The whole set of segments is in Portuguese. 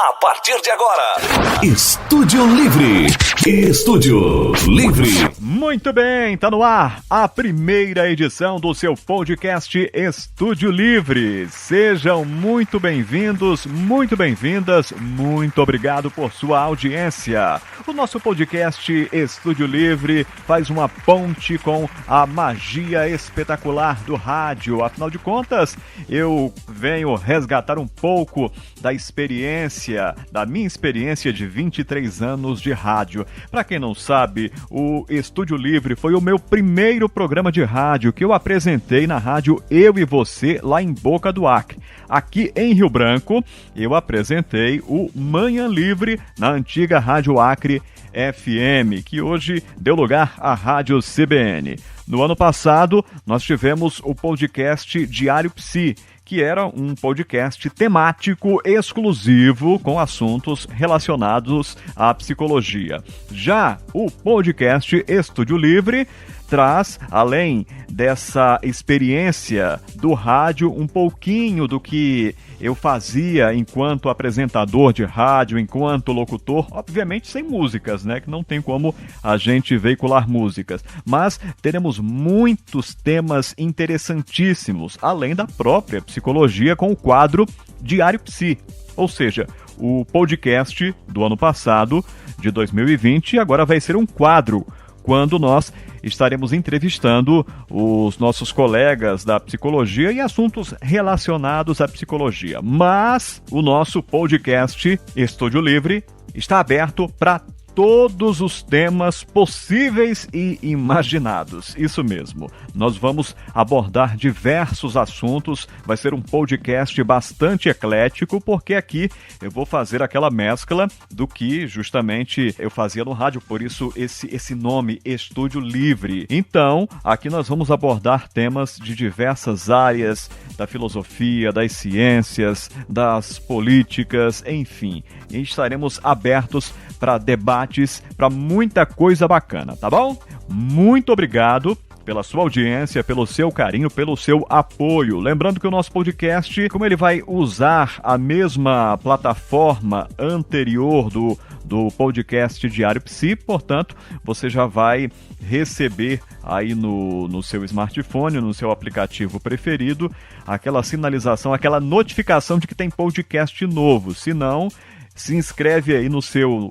A partir de agora, Estúdio Livre. Estúdio Livre. Muito bem, tá no ar a primeira edição do seu podcast Estúdio Livre. Sejam muito bem-vindos, muito bem-vindas, muito obrigado por sua audiência. O nosso podcast Estúdio Livre faz uma ponte com a magia espetacular do rádio. Afinal de contas, eu venho resgatar um pouco da minha experiência de 23 anos de rádio. Para quem não sabe, o Estúdio Livre foi o meu primeiro programa de rádio que eu apresentei na rádio Eu e Você, lá em Boca do Acre. Aqui em Rio Branco, eu apresentei o Manhã Livre na antiga Rádio Acre FM, que hoje deu lugar à Rádio CBN. No ano passado, nós tivemos o podcast Diário Psi, que era um podcast temático exclusivo com assuntos relacionados à psicologia. Já o podcast Estúdio Livre traz, além dessa experiência do rádio, um pouquinho do que eu fazia enquanto apresentador de rádio, enquanto locutor, obviamente sem músicas, né? Que não tem como a gente veicular músicas. Mas teremos muitos temas interessantíssimos, além da própria psicologia com o quadro Diário Psi. Ou seja, o podcast do ano passado, de 2020, agora vai ser um quadro, quando nós estaremos entrevistando os nossos colegas da psicologia e assuntos relacionados à psicologia. Mas o nosso podcast Estúdio Livre está aberto para todos os temas possíveis e imaginados. Isso mesmo. Nós vamos abordar diversos assuntos. Vai ser um podcast bastante eclético, porque aqui eu vou fazer aquela mescla do que justamente eu fazia no rádio, por isso esse nome, Estúdio Livre. Então, aqui nós vamos abordar temas de diversas áreas da filosofia, das ciências, das políticas, enfim. E estaremos abertos para debates, para muita coisa bacana, tá bom? Muito obrigado pela sua audiência, pelo seu carinho, pelo seu apoio. Lembrando que o nosso podcast, como ele vai usar a mesma plataforma anterior do podcast Diário Psi, portanto, você já vai receber aí no seu smartphone, no seu aplicativo preferido, aquela sinalização, aquela notificação de que tem podcast novo. Se não, se inscreve aí no seu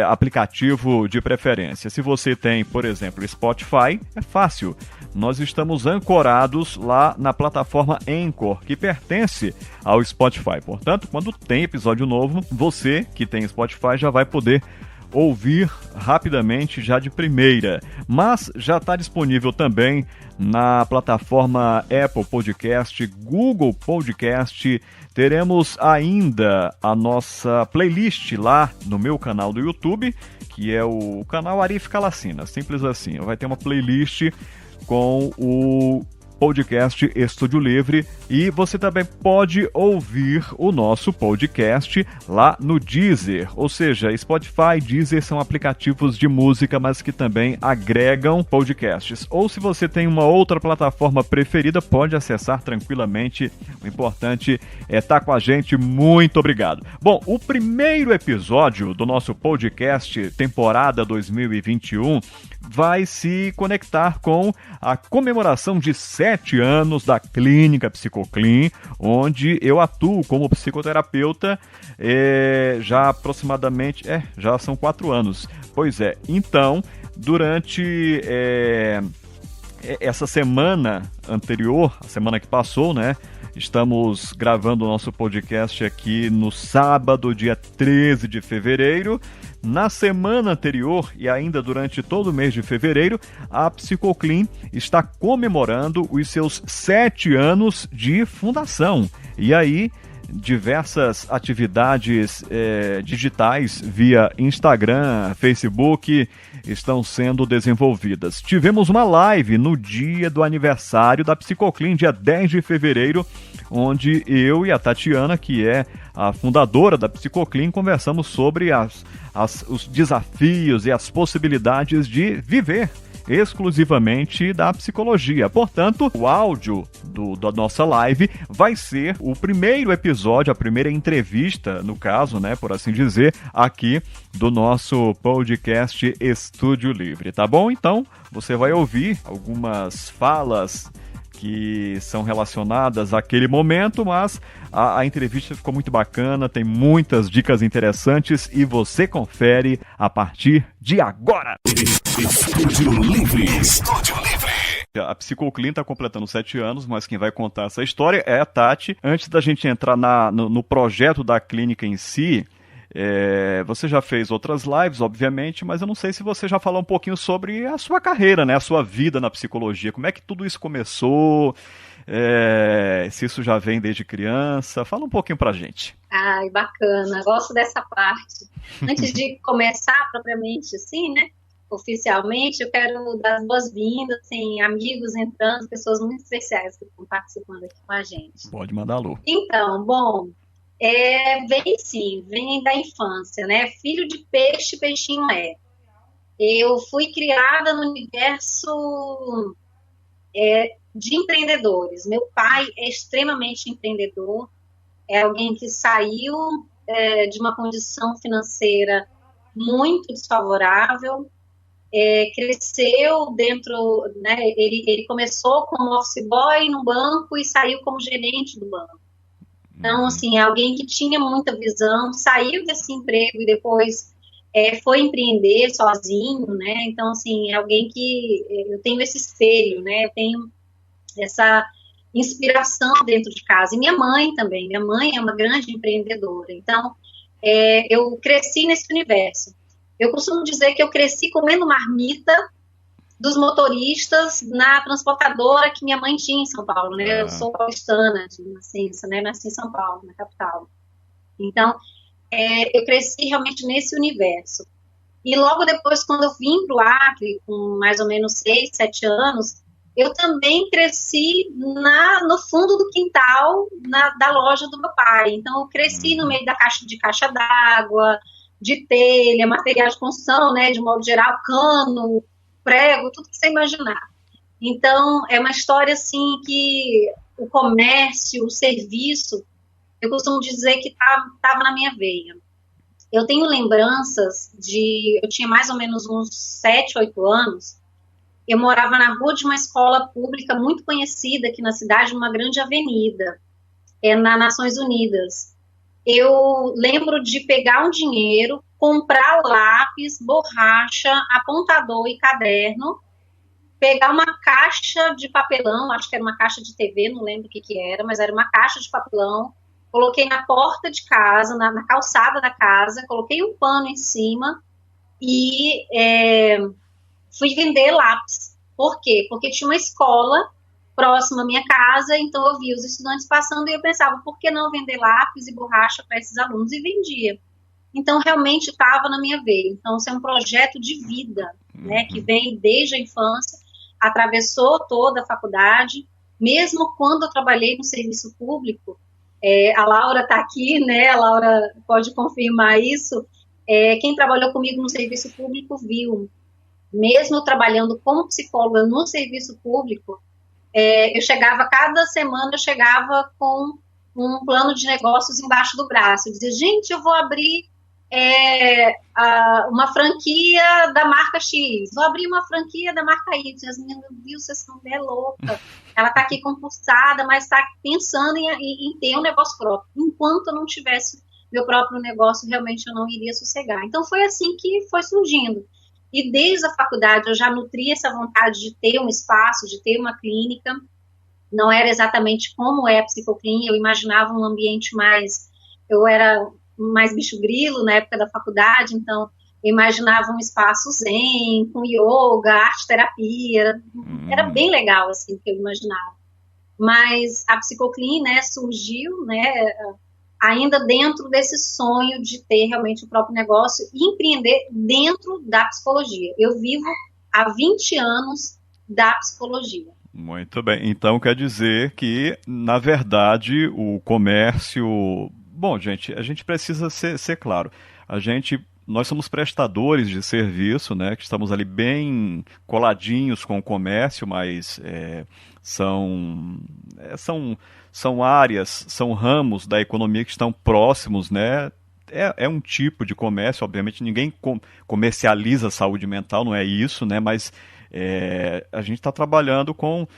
aplicativo de preferência. Se você tem, por exemplo, Spotify, é fácil. Nós estamos ancorados lá na plataforma Anchor, que pertence ao Spotify. Portanto, quando tem episódio novo, você que tem Spotify já vai poder ouvir rapidamente, já de primeira. Mas já está disponível também na plataforma Apple Podcast, Google Podcast. Teremos ainda a nossa playlist lá no meu canal do YouTube, que é o canal Arif Calacina, simples assim. Vai ter uma playlist com o podcast Estúdio Livre, e você também pode ouvir o nosso podcast lá no Deezer, ou seja, Spotify, Deezer são aplicativos de música, mas que também agregam podcasts. Ou se você tem uma outra plataforma preferida, pode acessar tranquilamente. O importante é estar com a gente. Muito obrigado. Bom, o primeiro episódio do nosso podcast temporada 2021 vai se conectar com a comemoração de 7 anos da Clínica Psicoclin, onde eu atuo como psicoterapeuta já aproximadamente, já são 4 anos. Pois é, então, durante essa semana anterior, a semana que passou, né? Estamos gravando o nosso podcast aqui no sábado, dia 13 de fevereiro. Na semana anterior e ainda durante todo o mês de fevereiro, a Psicoclin está comemorando os seus 7 anos de fundação. E aí, diversas atividades digitais via Instagram, Facebook estão sendo desenvolvidas. Tivemos uma live no dia do aniversário da Psicoclin, dia 10 de fevereiro, onde eu e a Tatiana, que é a fundadora da Psicoclin, conversamos sobre os desafios e as possibilidades de viver exclusivamente da psicologia. Portanto, o áudio da nossa live vai ser o primeiro episódio, a primeira entrevista, no caso, né, por assim dizer, aqui do nosso podcast Estúdio Livre, tá bom? Então, você vai ouvir algumas falas que são relacionadas àquele momento, mas a entrevista ficou muito bacana, tem muitas dicas interessantes e você confere a partir de agora. Estúdio Livre. Estúdio Livre. A Psicoclin está completando 7 anos, mas quem vai contar essa história é a Tati. Antes da gente entrar no projeto da clínica em si, você já fez outras lives, obviamente, mas eu não sei se você já falou um pouquinho sobre a sua carreira, né? A sua vida na psicologia. Como é que tudo isso começou? Se isso já vem desde criança. Fala um pouquinho pra gente. Ai, bacana. Gosto dessa parte. Antes de começar propriamente assim, né? Oficialmente, eu quero dar as boas-vindas, assim, amigos entrando, pessoas muito especiais que estão participando aqui com a gente. Pode mandar alô. Então, bom, vem da infância, né? Filho de peixe, peixinho é. Eu fui criada no universo de empreendedores. Meu pai é extremamente empreendedor, é alguém que saiu de uma condição financeira muito desfavorável, cresceu dentro, né? Ele começou como office boy no banco e saiu como gerente do banco. Então, assim, é alguém que tinha muita visão, saiu desse emprego e depois foi empreender sozinho, né? Então, assim, é alguém que eu tenho esse espelho, né? Eu tenho essa inspiração dentro de casa. E minha mãe também. Minha mãe é uma grande empreendedora. Então, eu cresci nesse universo. Eu costumo dizer que eu cresci comendo marmita dos motoristas na transportadora que minha mãe tinha em São Paulo, né? Eu sou paulistana de nascença, né? Nasci em São Paulo, na capital. Então, eu cresci realmente nesse universo. E logo depois, quando eu vim para o Acre, com mais ou menos 6, 7 anos, eu também cresci no fundo do quintal da loja do meu pai. Então, eu cresci no meio da caixa d'água, de telha, material de construção, né? De modo geral, cano, prego, tudo que você imaginar. Então, é uma história, assim, que o comércio, o serviço, eu costumo dizer que estava na minha veia. Eu tenho lembranças eu tinha mais ou menos uns 7, 8 anos, eu morava na rua de uma escola pública muito conhecida aqui na cidade, numa grande avenida, na Nações Unidas. Eu lembro de pegar um dinheiro, comprar lápis, borracha, apontador e caderno, pegar uma caixa de papelão, acho que era uma caixa de TV, não lembro o que era, mas era uma caixa de papelão, coloquei na porta de casa, na calçada da casa, coloquei um pano em cima e fui vender lápis. Por quê? Porque tinha uma escola próxima à minha casa, então eu via os estudantes passando e eu pensava, por que não vender lápis e borracha para esses alunos? E vendia. Então, realmente estava na minha veia. Então, isso é um projeto de vida, né, que vem desde a infância, atravessou toda a faculdade, mesmo quando eu trabalhei no serviço público, a Laura está aqui, né, a Laura pode confirmar isso, quem trabalhou comigo no serviço público viu, mesmo trabalhando como psicóloga no serviço público, cada semana eu chegava com um plano de negócios embaixo do braço. Eu dizia, gente, eu vou abrir uma franquia da marca X, vou abrir uma franquia da marca Y. As meninas, viu, vocês são louca. Ela está aqui concursada, mas está pensando em ter um negócio próprio. Enquanto eu não tivesse meu próprio negócio, realmente eu não iria sossegar. Então foi assim que foi surgindo. E desde a faculdade eu já nutria essa vontade de ter um espaço, de ter uma clínica. Não era exatamente como é a Psicoclin, eu imaginava um ambiente eu era mais bicho grilo na época da faculdade, então eu imaginava um espaço zen, com yoga, arte terapia, era bem legal assim o que eu imaginava. Mas a Psicoclin, né, surgiu, né, ainda dentro desse sonho de ter realmente o próprio negócio e empreender dentro da psicologia. Eu vivo há 20 anos da psicologia. Muito bem, então quer dizer que, na verdade, o comércio... Bom, gente, a gente precisa ser claro. A gente nós somos prestadores de serviço, né, que estamos ali bem coladinhos com o comércio, mas são áreas, são ramos da economia que estão próximos, né? É um tipo de comércio, obviamente ninguém comercializa saúde mental, não é isso, né? Mas a gente está trabalhando com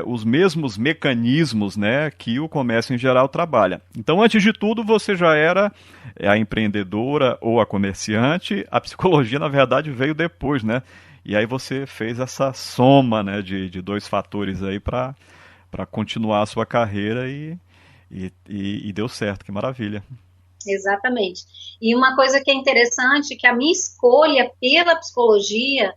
os mesmos mecanismos, né, que o comércio em geral trabalha. Então, antes de tudo, você já era a empreendedora ou a comerciante. A psicologia, na verdade, veio depois, né? E aí você fez essa soma, né, de dois fatores aí para continuar a sua carreira e deu certo, que maravilha. Exatamente. E uma coisa que é interessante, que a minha escolha pela psicologia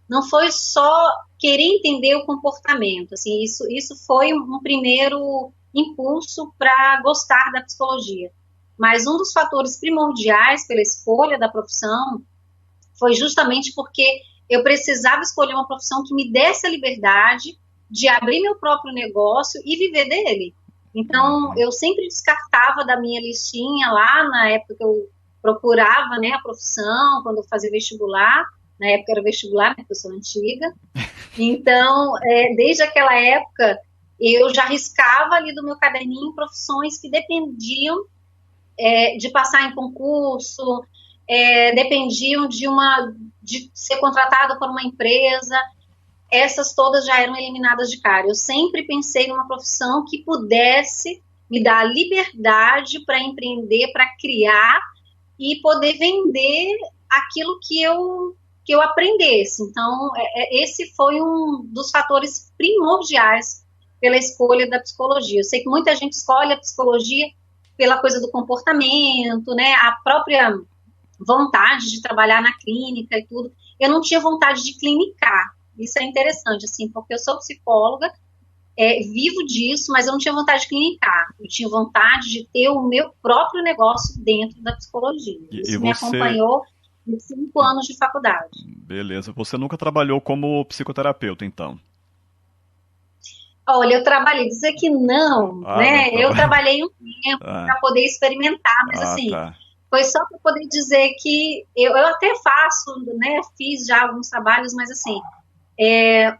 não foi só querer entender o comportamento, assim, isso foi um primeiro impulso para gostar da psicologia. Mas um dos fatores primordiais pela escolha da profissão foi justamente porque eu precisava escolher uma profissão que me desse a liberdade de abrir meu próprio negócio e viver dele. Então, eu sempre descartava da minha listinha lá, na época que eu procurava, né, a profissão, quando eu fazia vestibular. Na época era vestibular, né, porque eu sou antiga. Então, desde aquela época, eu já riscava ali do meu caderninho profissões que dependiam de passar em concurso, dependiam de ser contratado por uma empresa. Essas todas já eram eliminadas de cara. Eu sempre pensei numa profissão que pudesse me dar liberdade para empreender, para criar e poder vender aquilo que eu aprendesse. Então, esse foi um dos fatores primordiais pela escolha da psicologia. Eu sei que muita gente escolhe a psicologia pela coisa do comportamento, né, a própria vontade de trabalhar na clínica e tudo. Eu não tinha vontade de clinicar. Isso é interessante, assim, porque eu sou psicóloga, vivo disso, mas eu não tinha vontade de clinicar. Eu tinha vontade de ter o meu próprio negócio dentro da psicologia. Isso me acompanhou em 5 anos de faculdade. Beleza. Você nunca trabalhou como psicoterapeuta, então? Olha, eu trabalhei, dizer que não, né? Não, eu trabalhei um tempo para poder experimentar, mas assim, foi só para poder dizer que eu até faço, né? Fiz já alguns trabalhos, mas assim,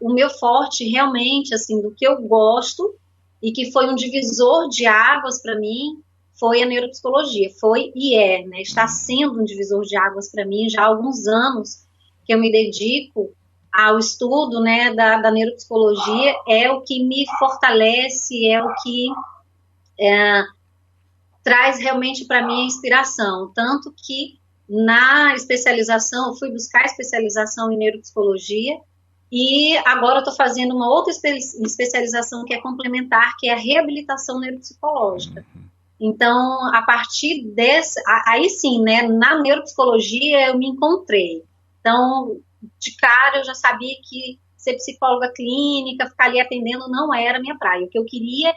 o meu forte realmente, assim, do que eu gosto e que foi um divisor de águas para mim, foi a neuropsicologia. Foi e né? Está sendo um divisor de águas para mim já há alguns anos que eu me dedico ao estudo, né, da neuropsicologia. É o que me fortalece, é o que traz realmente para mim a inspiração. Tanto que na especialização, eu fui buscar especialização em neuropsicologia e agora eu estou fazendo uma outra especialização que é complementar, que é a reabilitação neuropsicológica. Então, a partir aí sim, né, na neuropsicologia eu me encontrei. Então, de cara eu já sabia que ser psicóloga clínica, ficar ali atendendo, não era a minha praia. O que eu queria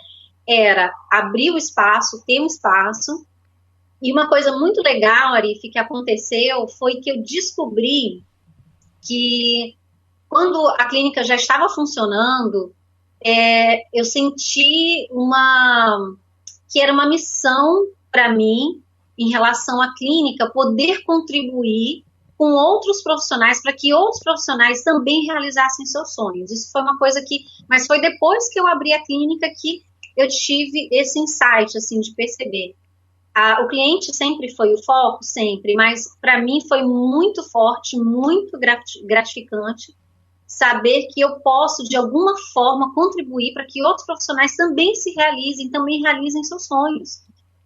era abrir o espaço, ter um espaço. E uma coisa muito legal, Arif, que aconteceu foi que eu descobri que quando a clínica já estava funcionando, eu senti que era uma missão para mim, em relação à clínica, poder contribuir com outros profissionais, para que outros profissionais também realizassem seus sonhos. Isso foi uma coisa mas foi depois que eu abri a clínica que eu tive esse insight, assim, de perceber. O cliente sempre foi o foco, sempre, mas para mim foi muito forte, muito gratificante saber que eu posso, de alguma forma, contribuir para que outros profissionais também se realizem, também realizem seus sonhos.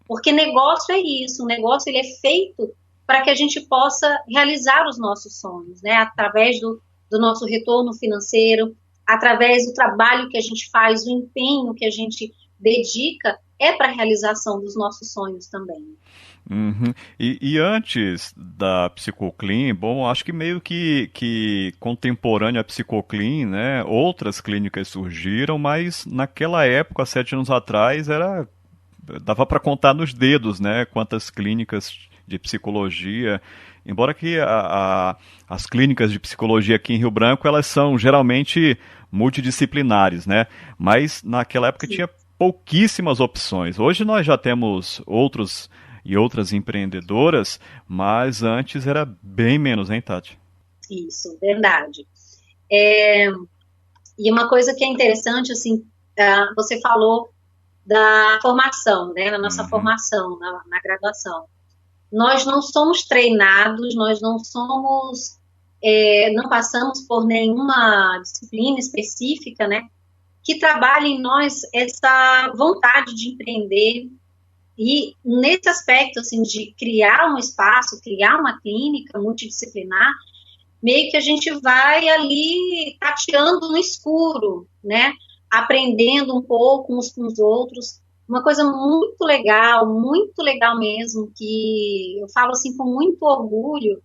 Porque negócio é isso, o negócio ele é feito para que a gente possa realizar os nossos sonhos, né? Através do nosso retorno financeiro, através do trabalho que a gente faz, o empenho que a gente dedica, para a realização dos nossos sonhos também. Uhum. E antes da Psicoclin, bom, acho que meio que contemporânea à Psicoclin, né, outras clínicas surgiram, mas naquela época, 7 anos atrás, dava para contar nos dedos, né, quantas clínicas de psicologia, embora que as clínicas de psicologia aqui em Rio Branco, elas são geralmente multidisciplinares, né, mas naquela época tinha pouquíssimas opções. Hoje nós já temos outros e outras empreendedoras, mas antes era bem menos, hein, Tati? Isso, verdade. E uma coisa que é interessante, assim, você falou da formação, né, na nossa formação, na graduação. Nós não somos treinados, nós não somos, não passamos por nenhuma disciplina específica, né, que trabalhe em nós essa vontade de empreender. E nesse aspecto, assim, de criar um espaço, criar uma clínica multidisciplinar, meio que a gente vai ali tateando no escuro, né? Aprendendo um pouco uns com os outros. Uma coisa muito legal mesmo, que eu falo assim com muito orgulho,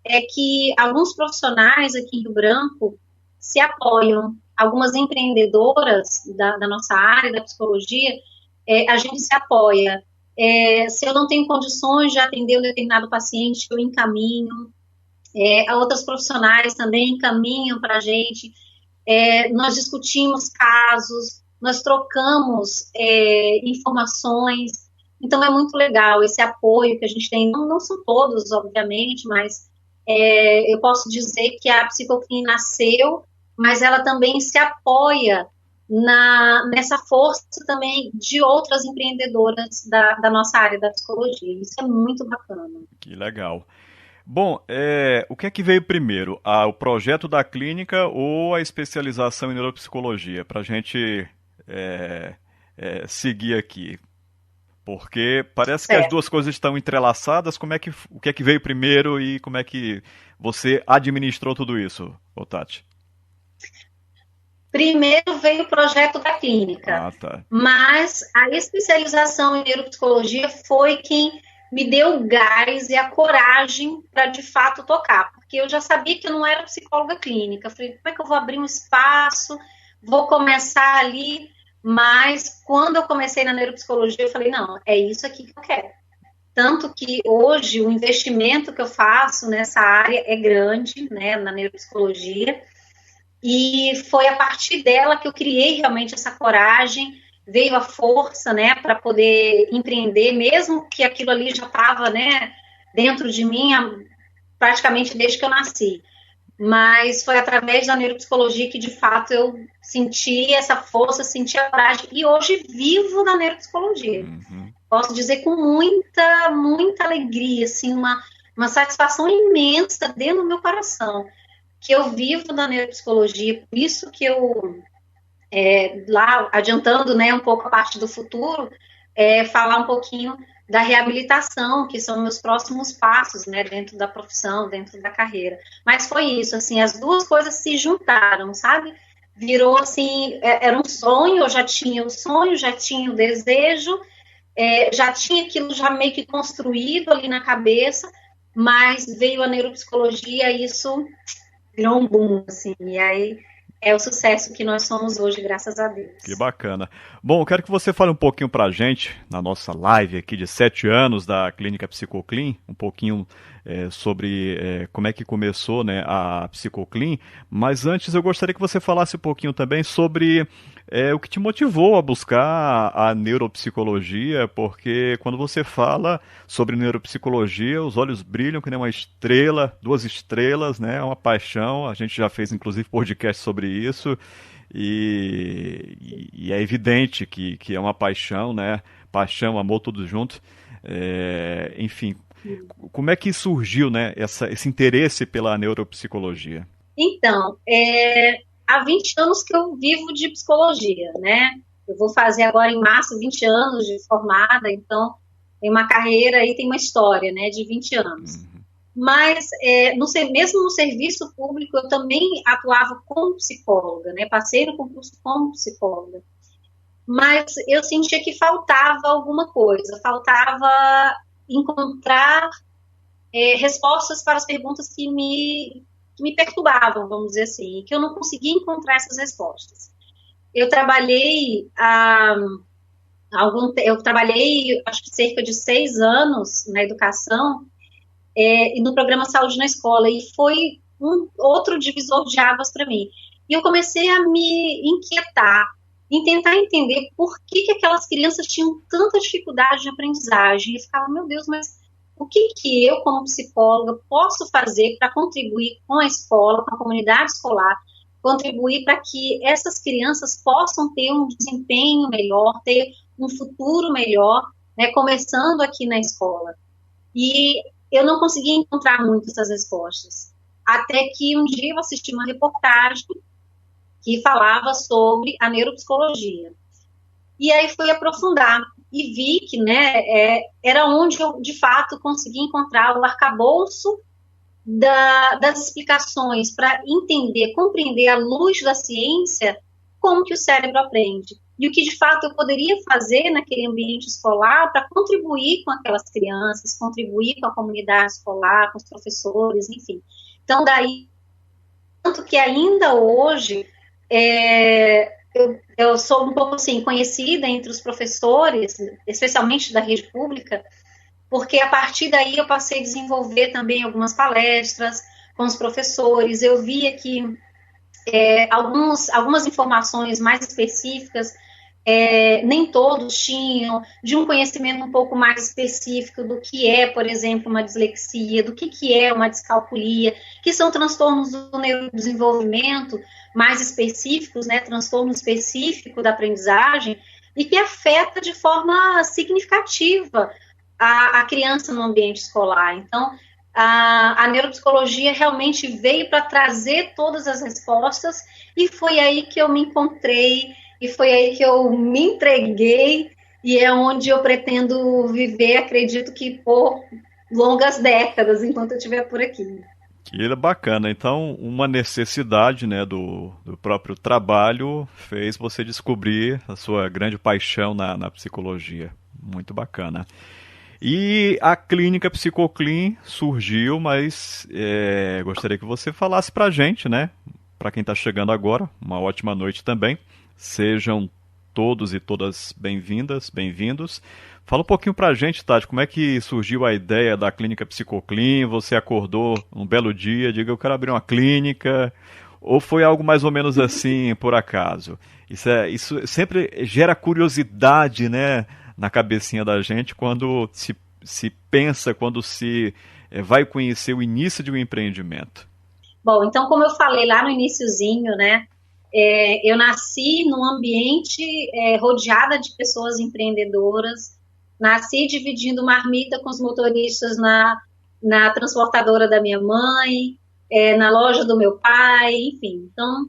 é que alguns profissionais aqui em Rio Branco se apoiam. Algumas empreendedoras da nossa área, da psicologia, a gente se apoia. Se eu não tenho condições de atender um determinado paciente, eu encaminho. Outras profissionais também encaminham para a gente. Nós discutimos casos, nós trocamos informações. Então, é muito legal esse apoio que a gente tem. Não são todos, obviamente, mas eu posso dizer que a Psicoclin nasceu, mas ela também se apoia nessa força também de outras empreendedoras da nossa área da psicologia. Isso é muito bacana. Que legal. Bom, o que é que veio primeiro? O projeto da clínica ou a especialização em neuropsicologia? Para a gente seguir aqui. Porque parece que as duas coisas estão entrelaçadas. O que é que veio primeiro e como é que você administrou tudo isso, Tati? Primeiro veio o projeto da clínica, tá. Mas a especialização em neuropsicologia foi quem me deu o gás e a coragem para, de fato, tocar. Porque eu já sabia que eu não era psicóloga clínica. Eu falei, como é que eu vou abrir um espaço? Vou começar ali. Mas, quando eu comecei na neuropsicologia, eu falei, não, é isso aqui que eu quero. Tanto que, hoje, o investimento que eu faço nessa área é grande, né, na neuropsicologia. E foi a partir dela que eu criei realmente essa coragem, veio a força, né, para poder empreender, mesmo que aquilo ali já estava, né, dentro de mim praticamente desde que eu nasci. Mas foi através da neuropsicologia que, de fato, eu senti essa força, senti a coragem, e hoje vivo da neuropsicologia. Posso dizer com muita, muita alegria, assim, uma satisfação imensa dentro do meu coração, que eu vivo da neuropsicologia, por isso que eu, lá adiantando, né, um pouco a parte do futuro, falar um pouquinho da reabilitação, que são meus próximos passos, né, dentro da profissão, dentro da carreira. Mas foi isso, assim, as duas coisas se juntaram, sabe? Virou, assim, era um sonho, eu já tinha o sonho, já tinha o desejo, já tinha aquilo já meio que construído ali na cabeça, mas veio a neuropsicologia e isso virou um boom, assim, e aí é o sucesso que nós somos hoje, graças a Deus. Que bacana. Bom, eu quero que você fale um pouquinho pra gente, na nossa live aqui de 7 anos da Clínica Psicoclin, um pouquinho sobre como é que começou, né, a Psicoclin, mas antes eu gostaria que você falasse um pouquinho também sobre o que te motivou a buscar a neuropsicologia, porque quando você fala sobre neuropsicologia, os olhos brilham que nem uma estrela, 2 estrelas, né, é uma paixão, a gente já fez inclusive podcast sobre isso, e é evidente que é uma paixão, né, paixão, amor, tudo junto, enfim. Como é que surgiu, né, esse interesse pela neuropsicologia? Então, há 20 anos que eu vivo de psicologia, né? Eu vou fazer agora em março 20 anos de formada, então tem uma carreira aí, tem uma história, né, de 20 anos. Mas, mesmo no serviço público, eu também atuava como psicóloga, né? Passei no concurso como psicóloga. Mas eu sentia que faltava alguma coisa, faltava encontrar respostas para as perguntas que me perturbavam, vamos dizer assim, que eu não conseguia encontrar essas respostas. Eu trabalhei acho que cerca de 6 anos na educação e no programa Saúde na Escola, e foi um outro divisor de águas para mim. E eu comecei a me inquietar em tentar entender por que aquelas crianças tinham tanta dificuldade de aprendizagem. E ficava, meu Deus, mas o que eu, como psicóloga, posso fazer para contribuir com a escola, com a comunidade escolar, contribuir para que essas crianças possam ter um desempenho melhor, ter um futuro melhor, né, começando aqui na escola. E eu não conseguia encontrar muito essas respostas. Até que um dia eu assisti uma reportagem que falava sobre a neuropsicologia. E aí fui aprofundar e vi que, né, era onde eu, de fato, consegui encontrar o arcabouço das explicações para entender, compreender à luz da ciência como que o cérebro aprende. E o que, de fato, eu poderia fazer naquele ambiente escolar para contribuir com aquelas crianças, contribuir com a comunidade escolar, com os professores, enfim. Então, daí, tanto que ainda hoje, eu sou um pouco assim, conhecida entre os professores, especialmente da rede pública, porque a partir daí eu passei a desenvolver também algumas palestras com os professores. Eu via que algumas informações mais específicas, nem todos tinham, de um conhecimento um pouco mais específico do que é, por exemplo, uma dislexia, do que é uma descalculia, que são transtornos do neurodesenvolvimento mais específicos, né, transtorno específico da aprendizagem, e que afeta de forma significativa a criança no ambiente escolar. Então, a neuropsicologia realmente veio para trazer todas as respostas, e foi aí que eu me encontrei, e foi aí que eu me entreguei, e é onde eu pretendo viver, acredito que por longas décadas, enquanto eu estiver por aqui. Que bacana. Então, uma necessidade, né, do próprio trabalho fez você descobrir a sua grande paixão na psicologia. Muito bacana. E a clínica Psicoclin surgiu, mas gostaria que você falasse pra gente, né? Para quem está chegando agora, uma ótima noite também. Sejam todos e todas bem-vindas, bem-vindos. Fala um pouquinho pra gente, Tati, como é que surgiu a ideia da clínica Psicoclin? Você acordou um belo dia, diga, eu quero abrir uma clínica, ou foi algo mais ou menos assim, por acaso? Isso sempre gera curiosidade, né, na cabecinha da gente quando se pensa, quando se vai conhecer o início de um empreendimento. Bom, então, como eu falei lá no iniciozinho, né, eu nasci num ambiente rodeada de pessoas empreendedoras, nasci dividindo marmita com os motoristas na transportadora da minha mãe, na loja do meu pai, enfim. Então,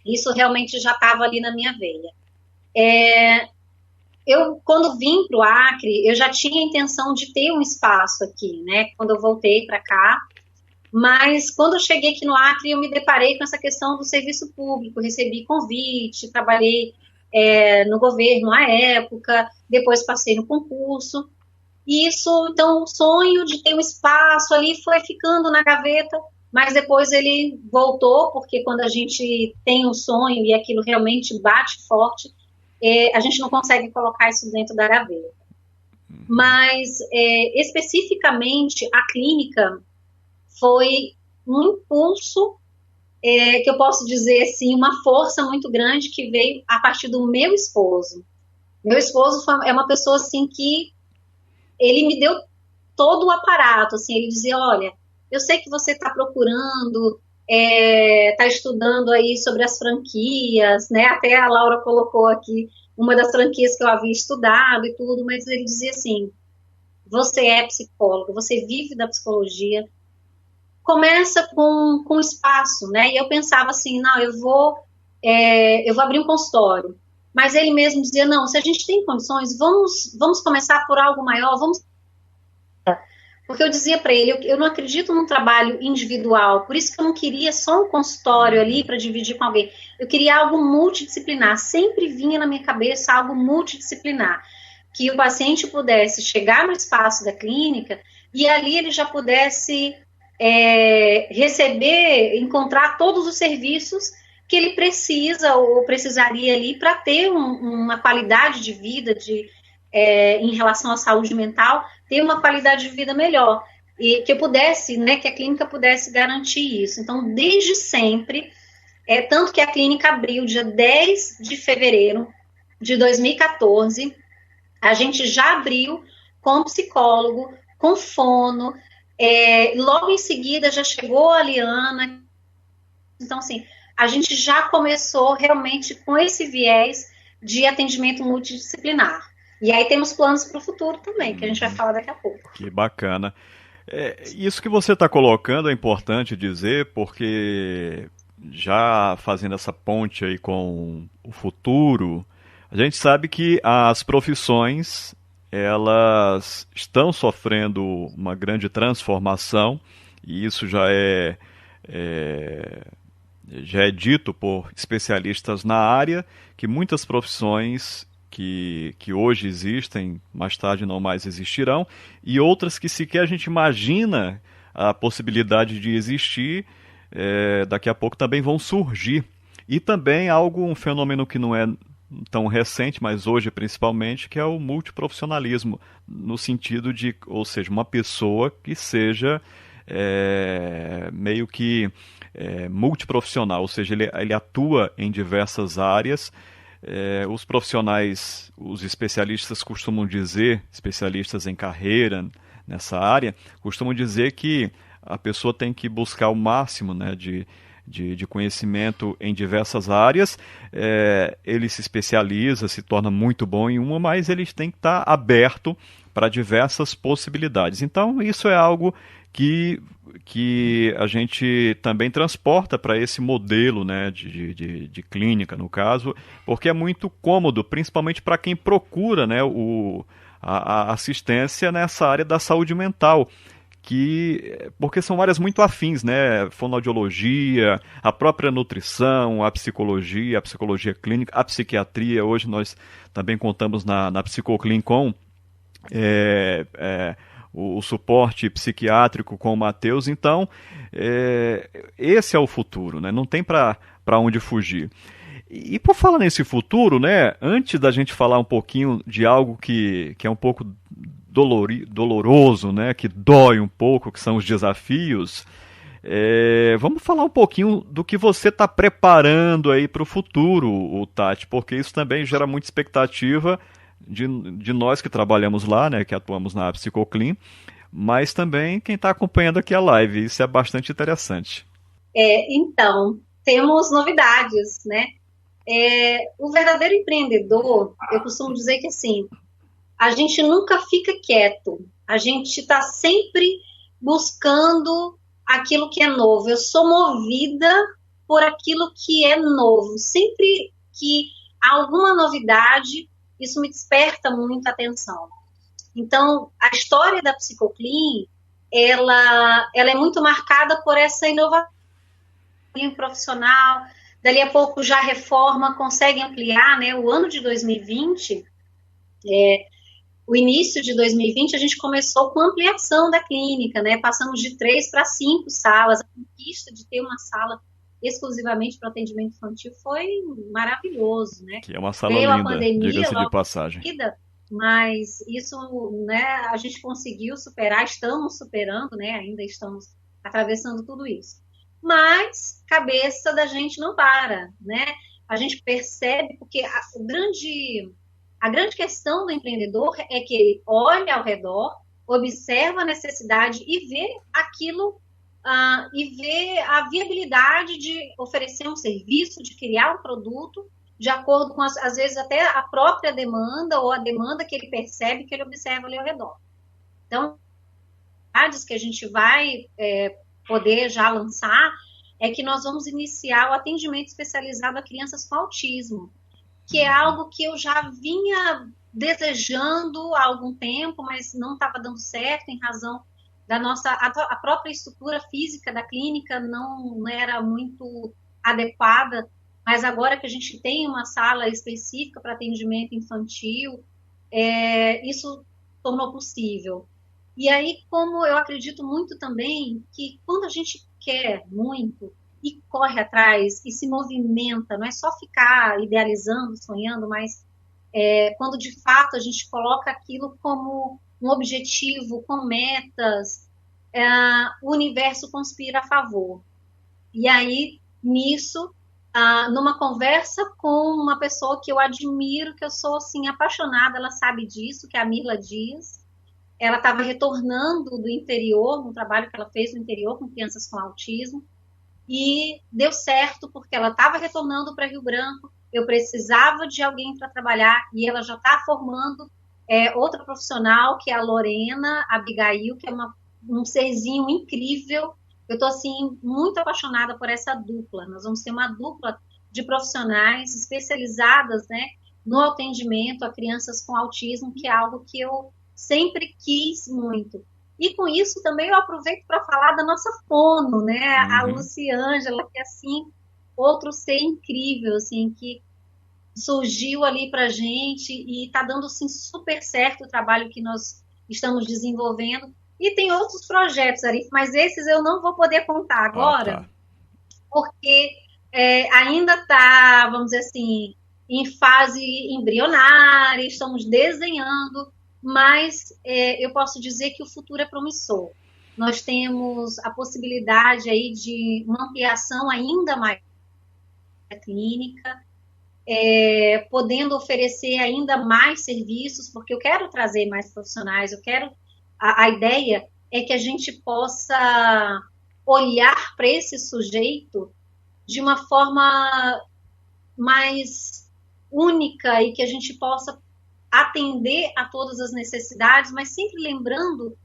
isso realmente já estava ali na minha veia. Eu, quando vim para o Acre, eu já tinha a intenção de ter um espaço aqui, né, quando eu voltei para cá. Mas quando eu cheguei aqui no Acre, eu me deparei com essa questão do serviço público, recebi convite, trabalhei no governo à época, depois passei no concurso, e isso, então, o sonho de ter um espaço ali foi ficando na gaveta, mas depois ele voltou, porque quando a gente tem um sonho e aquilo realmente bate forte, a gente não consegue colocar isso dentro da gaveta. Mas, especificamente, a clínica foi um impulso, que eu posso dizer assim, uma força muito grande que veio a partir do meu esposo. Meu esposo é uma pessoa assim que ele me deu todo o aparato, assim, ele dizia, olha, eu sei que você está procurando, está estudando aí sobre as franquias, né, até a Laura colocou aqui uma das franquias que eu havia estudado e tudo, mas ele dizia assim, você é psicóloga, você vive da psicologia, começa com espaço, né? E eu pensava assim, não, eu vou abrir um consultório. Mas ele mesmo dizia, não, se a gente tem condições, vamos começar por algo maior, Porque eu dizia para ele, eu não acredito num trabalho individual, por isso que eu não queria só um consultório ali para dividir com alguém. Eu queria algo multidisciplinar, sempre vinha na minha cabeça algo multidisciplinar, que o paciente pudesse chegar no espaço da clínica e ali ele já pudesse receber, encontrar todos os serviços que ele precisa ou precisaria ali para ter uma qualidade de vida em relação à saúde mental, ter uma qualidade de vida melhor e que eu pudesse, né, que a clínica pudesse garantir isso. Então, desde sempre, Tanto que a clínica abriu dia 10 de fevereiro de 2014. A gente já abriu com psicólogo, com fono. Logo em seguida já chegou a Liana. Então, assim, a gente já começou realmente com esse viés de atendimento multidisciplinar. E aí temos planos para o futuro também, que a gente vai falar daqui a pouco. Que bacana. Isso que você está colocando é importante dizer, porque já fazendo essa ponte aí com o futuro, a gente sabe que as profissões, elas estão sofrendo uma grande transformação, e isso já é dito por especialistas na área, que muitas profissões que hoje existem, mais tarde não mais existirão, e outras que sequer a gente imagina a possibilidade de existir, daqui a pouco também vão surgir. E também um fenômeno que não é tão recente, mas hoje principalmente, que é o multiprofissionalismo, no sentido de, ou seja, uma pessoa que seja meio que multiprofissional, ou seja, ele atua em diversas áreas. Os profissionais, os especialistas costumam dizer, especialistas em carreira nessa área, costumam dizer que a pessoa tem que buscar o máximo, né, de conhecimento em diversas áreas. Ele se especializa, se torna muito bom em uma, mas ele tem que estar aberto para diversas possibilidades. Então, isso é algo que a gente também transporta para esse modelo, né, de clínica, no caso, porque é muito cômodo, principalmente para quem procura, né, a assistência nessa área da saúde mental, porque são áreas muito afins, né, fonoaudiologia, a própria nutrição, a psicologia clínica, a psiquiatria. Hoje nós também contamos na Psicoclin com o suporte psiquiátrico com o Matheus. Então, esse é o futuro, né? Não tem para onde fugir. E por falar nesse futuro, né, antes da gente falar um pouquinho de algo que é um pouco doloroso, né, que dói um pouco, que são os desafios, vamos falar um pouquinho do que você está preparando aí para o futuro, Tati, porque isso também gera muita expectativa de nós que trabalhamos lá, né, que atuamos na Psicoclin, mas também quem está acompanhando aqui a live. Isso é bastante interessante. Então, temos novidades, né? O verdadeiro empreendedor, eu costumo dizer que assim, a gente nunca fica quieto, a gente está sempre buscando aquilo que é novo. Eu sou movida por aquilo que é novo. Sempre que há alguma novidade, isso me desperta muita atenção. Então, a história da Psicoclin, ela é muito marcada por essa inovação profissional. Dali a pouco já reforma, consegue ampliar, né? O ano de 2020, o início de 2020, a gente começou com ampliação da clínica, né? Passamos de 3 para 5 salas. A conquista de ter uma sala exclusivamente para atendimento infantil foi maravilhoso, né? Que é uma sala linda, diga-se de passagem. Mas isso, né, a gente conseguiu superar, estamos superando, né? Ainda estamos atravessando tudo isso. Mas cabeça da gente não para, né? A gente percebe, porque a grande questão do empreendedor é que ele olha ao redor, observa a necessidade e vê aquilo, e vê a viabilidade de oferecer um serviço, de criar um produto de acordo com, às vezes, até a própria demanda ou a demanda que ele percebe, que ele observa ali ao redor. Então, as que a gente vai poder já lançar é que nós vamos iniciar o atendimento especializado a crianças com autismo, que é algo que eu já vinha desejando há algum tempo, mas não estava dando certo em razão da a própria estrutura física da clínica não era muito adequada, mas agora que a gente tem uma sala específica para atendimento infantil, isso tornou possível. E aí, como eu acredito muito também que quando a gente quer muito e corre atrás e se movimenta, não é só ficar idealizando, sonhando, mas quando de fato a gente coloca aquilo como um objetivo, com metas, o universo conspira a favor. E aí, nisso, numa conversa com uma pessoa que eu admiro, que eu sou assim apaixonada, ela sabe disso, que é a Mirla Dias. Ela estava retornando do interior, um trabalho que ela fez no interior com crianças com autismo, e deu certo porque ela estava retornando para Rio Branco, eu precisava de alguém para trabalhar, e ela já está formando outra profissional, que é a Lorena Abigail, que é um serzinho incrível. Eu estou, assim, muito apaixonada por essa dupla. Nós vamos ter uma dupla de profissionais especializadas, né, no atendimento a crianças com autismo, que é algo que eu sempre quis muito. E com isso também eu aproveito para falar da nossa fono, né, a Luciângela, que é, assim, outro ser incrível, assim, que surgiu ali para a gente e está dando, assim, super certo o trabalho que nós estamos desenvolvendo. E tem outros projetos, Arif, mas esses eu não vou poder contar agora, porque ainda está, vamos dizer assim, em fase embrionária, estamos desenhando, mas eu posso dizer que o futuro é promissor. Nós temos a possibilidade aí de uma ampliação ainda maior da clínica, podendo oferecer ainda mais serviços, porque eu quero trazer mais profissionais, a ideia é que a gente possa olhar para esse sujeito de uma forma mais única e que a gente possa atender a todas as necessidades, mas sempre lembrando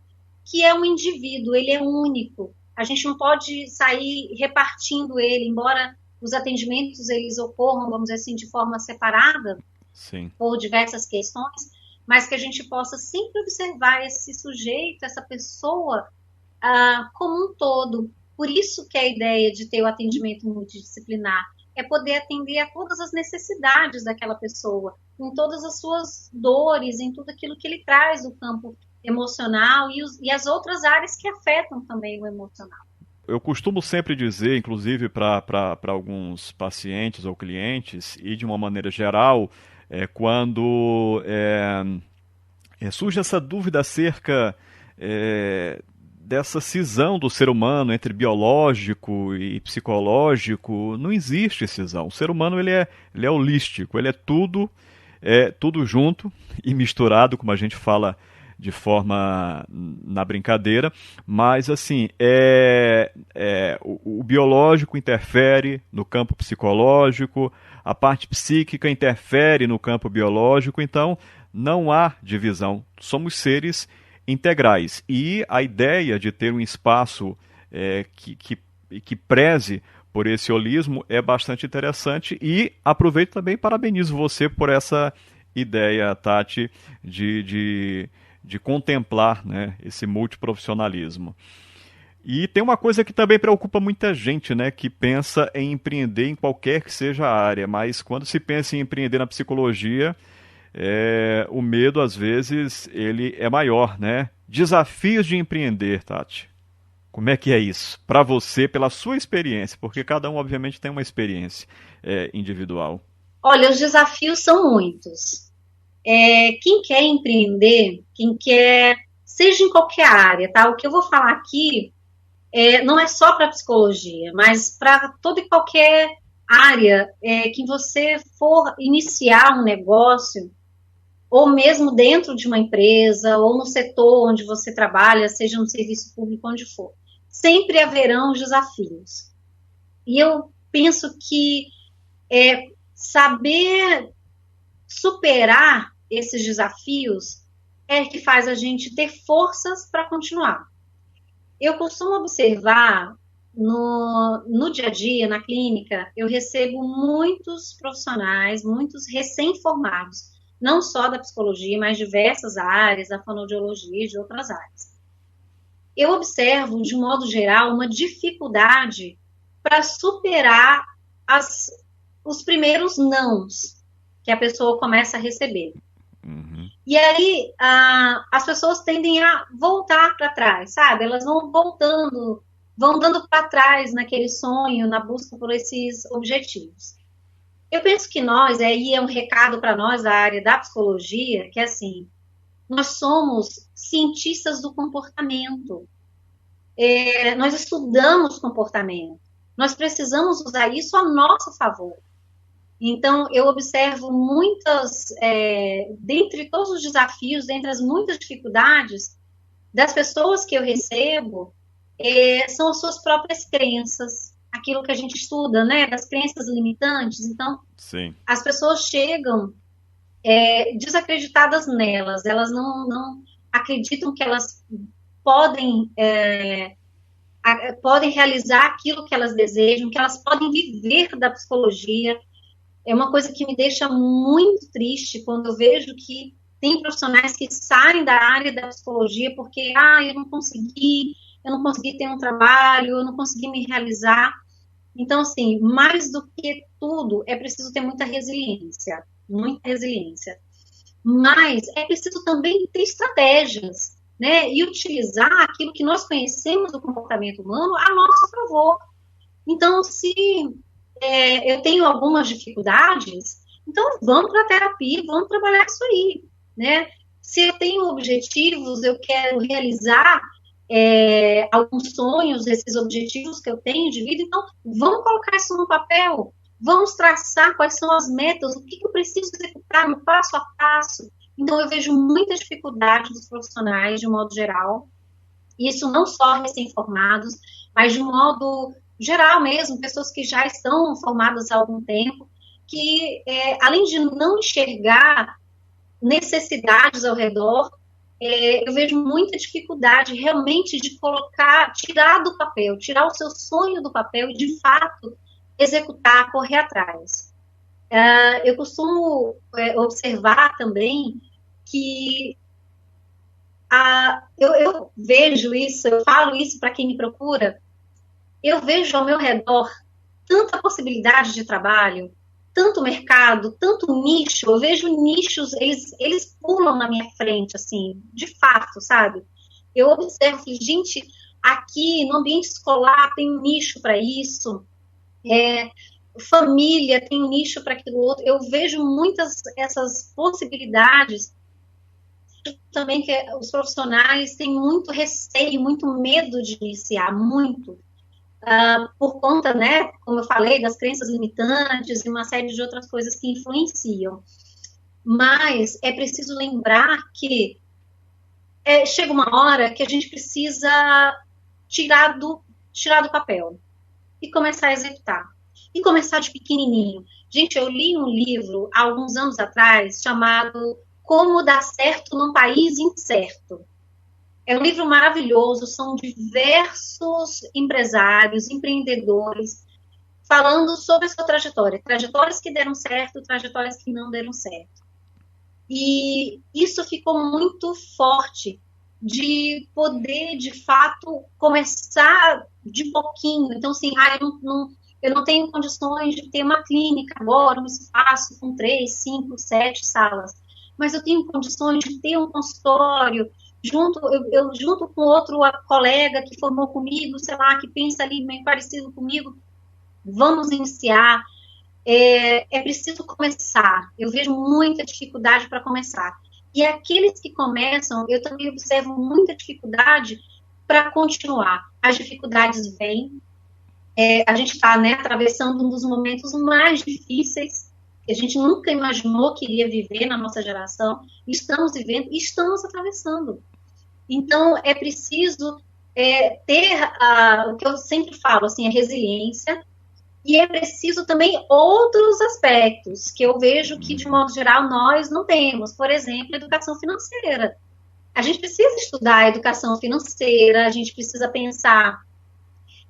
que é um indivíduo, ele é único. A gente não pode sair repartindo ele, embora os atendimentos eles ocorram, vamos dizer assim, de forma separada, Sim. por diversas questões, mas que a gente possa sempre observar esse sujeito, essa pessoa, como um todo. Por isso que a ideia de ter o atendimento multidisciplinar é poder atender a todas as necessidades daquela pessoa, em todas as suas dores, em tudo aquilo que ele traz do campo emocional e as outras áreas que afetam também o emocional. Eu costumo sempre dizer, inclusive para alguns pacientes ou clientes, e de uma maneira geral, quando surge essa dúvida acerca dessa cisão do ser humano entre biológico e psicológico, não existe cisão. O ser humano ele é holístico, ele é tudo junto e misturado, como a gente fala de forma na brincadeira, mas assim, o biológico interfere no campo psicológico, a parte psíquica interfere no campo biológico, então não há divisão, somos seres integrais. E a ideia de ter um espaço que preze por esse holismo é bastante interessante, e aproveito também e parabenizo você por essa ideia, Tati, de contemplar, né, esse multiprofissionalismo. E tem uma coisa que também preocupa muita gente, né, que pensa em empreender em qualquer que seja a área, mas quando se pensa em empreender na psicologia, o medo, às vezes, ele é maior, né? Desafios de empreender, Tati. Como é que é isso? Para você, pela sua experiência, porque cada um, obviamente, tem uma experiência individual. Olha, os desafios são muitos. Quem quer empreender, quem quer, seja em qualquer área, tá? O que eu vou falar aqui não é só para psicologia, mas para toda e qualquer área que você for iniciar um negócio, ou mesmo dentro de uma empresa, ou no setor onde você trabalha, seja no serviço público, onde for. Sempre haverão desafios. E eu penso que saber superar esses desafios é que faz a gente ter forças para continuar. Eu costumo observar no dia a dia, na clínica, eu recebo muitos profissionais, muitos recém-formados, não só da psicologia, mas diversas áreas, da fonoaudiologia e de outras áreas. Eu observo, de modo geral, uma dificuldade para superar os primeiros nãos que a pessoa começa a receber. Uhum. E aí, as pessoas tendem a voltar para trás, sabe? Elas vão voltando, vão dando para trás naquele sonho, na busca por esses objetivos. Eu penso que nós, aí é um recado para nós da área da psicologia, que é assim, nós somos cientistas do comportamento. Nós estudamos comportamento. nós precisamos usar isso a nosso favor. Então, eu observo dentre todos os desafios, dentre as muitas dificuldades das pessoas que eu recebo, são as suas próprias crenças, aquilo que a gente estuda, né, das crenças limitantes. Então, Sim. as pessoas chegam desacreditadas nelas, elas não acreditam que elas podem realizar aquilo que elas desejam, que elas podem viver da psicologia. É uma coisa que me deixa muito triste quando eu vejo que tem profissionais que saem da área da psicologia porque, eu não consegui ter um trabalho, eu não consegui me realizar. Então, assim, mais do que tudo, é preciso ter muita resiliência. Mas é preciso também ter estratégias, né? E utilizar aquilo que nós conhecemos do comportamento humano a nosso favor. Então, se eu tenho algumas dificuldades, então vamos para a terapia, vamos trabalhar isso aí, né? Se eu tenho objetivos, eu quero realizar alguns sonhos, esses objetivos que eu tenho de vida, então vamos colocar isso no papel, vamos traçar quais são as metas, o que eu preciso executar no passo a passo. Então eu vejo muita dificuldade dos profissionais, de um modo geral, isso não só recém-formados, mas de um modo geral mesmo, pessoas que já estão formadas há algum tempo, que além de não enxergar necessidades ao redor, eu vejo muita dificuldade realmente de tirar do papel, tirar o seu sonho do papel e de fato executar, correr atrás. Eu costumo observar também que eu vejo isso, eu falo isso para quem me procura, eu vejo ao meu redor tanta possibilidade de trabalho, tanto mercado, tanto nicho, eu vejo nichos, eles pulam na minha frente, assim, de fato, sabe? Eu observo, gente, aqui no ambiente escolar tem um nicho para isso, família tem um nicho para aquilo outro, eu vejo muitas essas possibilidades, também que os profissionais têm muito receio, muito medo de iniciar, muito. Por conta, né, como eu falei, das crenças limitantes e uma série de outras coisas que influenciam. Mas é preciso lembrar que chega uma hora que a gente precisa tirar do papel e começar a executar. E começar de pequenininho. Gente, eu li um livro há alguns anos atrás chamado Como Dar Certo num País Incerto. É um livro maravilhoso, são diversos empresários, empreendedores, falando sobre a sua trajetória. Trajetórias que deram certo, trajetórias que não deram certo. E isso ficou muito forte, de poder, de fato, começar de pouquinho. Então, assim, eu não tenho condições de ter uma clínica agora, um espaço com 3, 5, 7 salas, mas eu tenho condições de ter um consultório, eu junto com outro colega que formou comigo, sei lá, que pensa ali meio parecido comigo, vamos iniciar. É preciso começar. Eu vejo muita dificuldade para começar. E aqueles que começam, eu também observo muita dificuldade para continuar. As dificuldades vêm. A gente está, né, atravessando um dos momentos mais difíceis que a gente nunca imaginou que iria viver na nossa geração. Estamos vivendo e estamos atravessando. Então, é preciso ter o que eu sempre falo, assim, a resiliência, e é preciso também outros aspectos que eu vejo que, de modo geral, nós não temos. Por exemplo, educação financeira. A gente precisa estudar a educação financeira, a gente precisa pensar,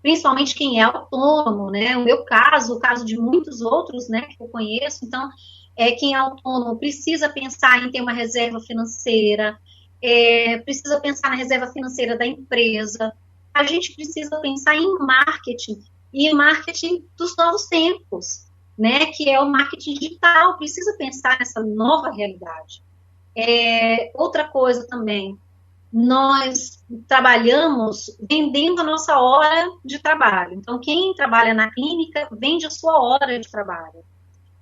principalmente quem é autônomo, né? O meu caso, o caso de muitos outros, né, que eu conheço. Então, quem é autônomo precisa pensar em ter uma reserva financeira, precisa pensar na reserva financeira da empresa. A gente precisa pensar em marketing, e marketing dos novos tempos, né, que é o marketing digital, precisa pensar nessa nova realidade. Outra coisa também, nós trabalhamos vendendo a nossa hora de trabalho. Então, quem trabalha na clínica vende a sua hora de trabalho.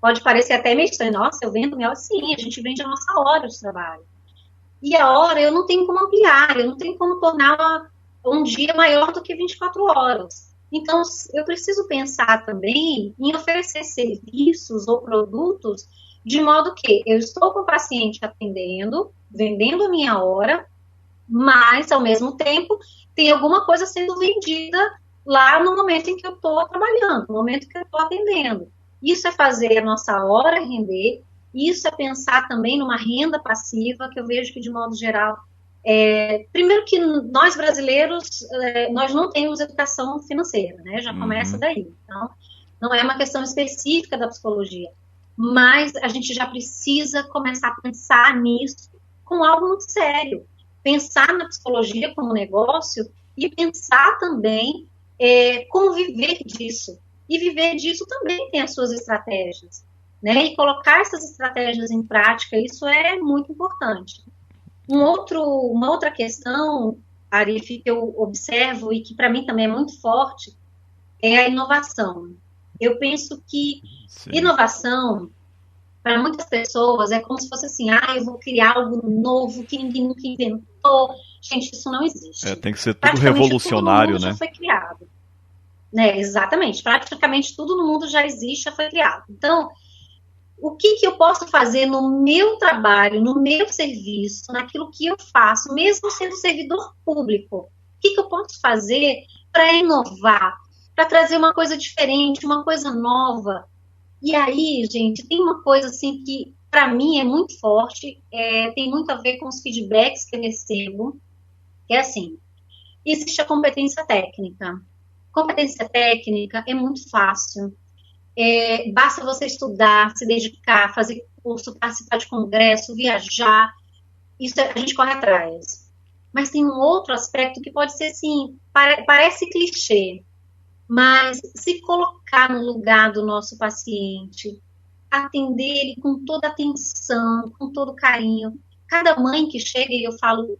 Pode parecer até meio estranho, nossa, eu vendo minha hora. Sim, a gente vende a nossa hora de trabalho. E a hora eu não tenho como ampliar, eu não tenho como tornar um dia maior do que 24 horas. Então, eu preciso pensar também em oferecer serviços ou produtos de modo que eu estou com o paciente atendendo, vendendo a minha hora, mas, ao mesmo tempo, tem alguma coisa sendo vendida lá no momento em que eu estou trabalhando, no momento que eu estou atendendo. Isso é fazer a nossa hora render, isso é pensar também numa renda passiva, que eu vejo que, de modo geral, primeiro que nós brasileiros, nós não temos educação financeira, né? Já começa daí. Então, não é uma questão específica da psicologia, mas a gente já precisa começar a pensar nisso com algo muito sério. Pensar na psicologia como negócio e pensar também como viver disso. E viver disso também tem as suas estratégias, né? E colocar essas estratégias em prática, isso é muito importante. Uma outra questão, Arif, que eu observo e que para mim também é muito forte, é a inovação. Eu penso que inovação, para muitas pessoas, é como se fosse assim, eu vou criar algo novo que ninguém nunca inventou. Gente, isso não existe. Tem que ser tudo revolucionário, tudo no mundo né? já foi criado. Né? Exatamente. Praticamente tudo no mundo já existe, já foi criado. Então, o que eu posso fazer no meu trabalho, no meu serviço, naquilo que eu faço, mesmo sendo servidor público? O que eu posso fazer para inovar, para trazer uma coisa diferente, uma coisa nova? E aí, gente, tem uma coisa assim que, para mim, é muito forte, tem muito a ver com os feedbacks que eu recebo, que é assim, existe a competência técnica. Competência técnica é muito fácil. Basta você estudar, se dedicar, fazer curso, participar de congresso, viajar, isso a gente corre atrás. Mas tem um outro aspecto que pode ser assim, parece clichê, mas se colocar no lugar do nosso paciente, atender ele com toda atenção, com todo carinho. Cada mãe que chega, e eu falo